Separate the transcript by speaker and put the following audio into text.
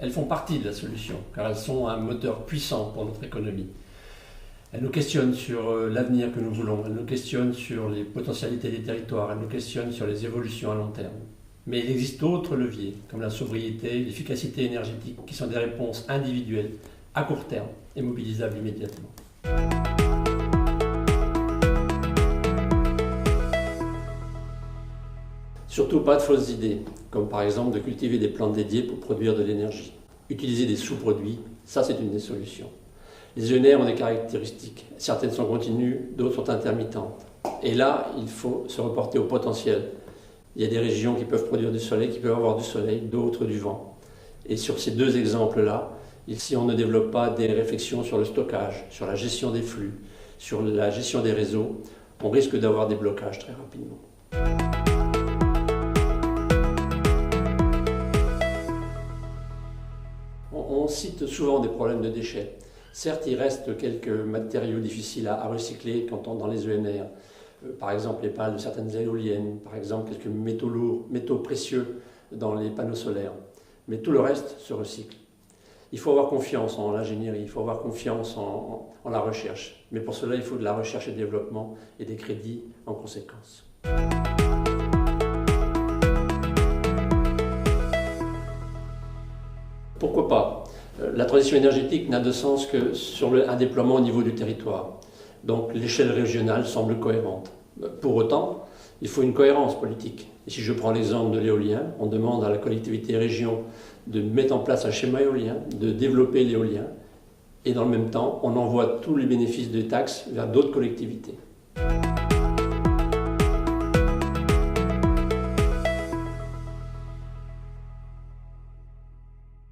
Speaker 1: elles font partie de la solution, car elles sont un moteur puissant pour notre économie. Elles nous questionnent sur l'avenir que nous voulons, elles nous questionnent sur les potentialités des territoires, elles nous questionnent sur les évolutions à long terme. Mais il existe d'autres leviers, comme la sobriété, l'efficacité énergétique, qui sont des réponses individuelles, à court terme et mobilisables immédiatement. Surtout pas de fausses idées, comme par exemple de cultiver des plantes dédiées pour produire de l'énergie. Utiliser des sous-produits, ça c'est une des solutions. Les ENR ont des caractéristiques, certaines sont continues, d'autres sont intermittentes. Et là, il faut se reporter au potentiel. Il y a des régions qui peuvent produire du soleil, qui peuvent avoir du soleil, d'autres du vent. Et sur ces deux exemples-là, si on ne développe pas des réflexions sur le stockage, sur la gestion des flux, sur la gestion des réseaux, on risque d'avoir des blocages très rapidement. On cite souvent des problèmes de déchets. Certes, il reste quelques matériaux difficiles à recycler dans les ENR. Par exemple, les pales de certaines éoliennes, par exemple, quelques métaux lourds, métaux précieux dans les panneaux solaires. Mais tout le reste se recycle. Il faut avoir confiance en l'ingénierie, il faut avoir confiance en la recherche. Mais pour cela, il faut de la recherche et développement et des crédits en conséquence. Pourquoi pas? La transition énergétique n'a de sens que sur un déploiement au niveau du territoire. Donc l'échelle régionale semble cohérente. Pour autant, il faut une cohérence politique. Et si je prends l'exemple de l'éolien, on demande à la collectivité région de mettre en place un schéma éolien, de développer l'éolien, et dans le même temps, on envoie tous les bénéfices des taxes vers d'autres collectivités.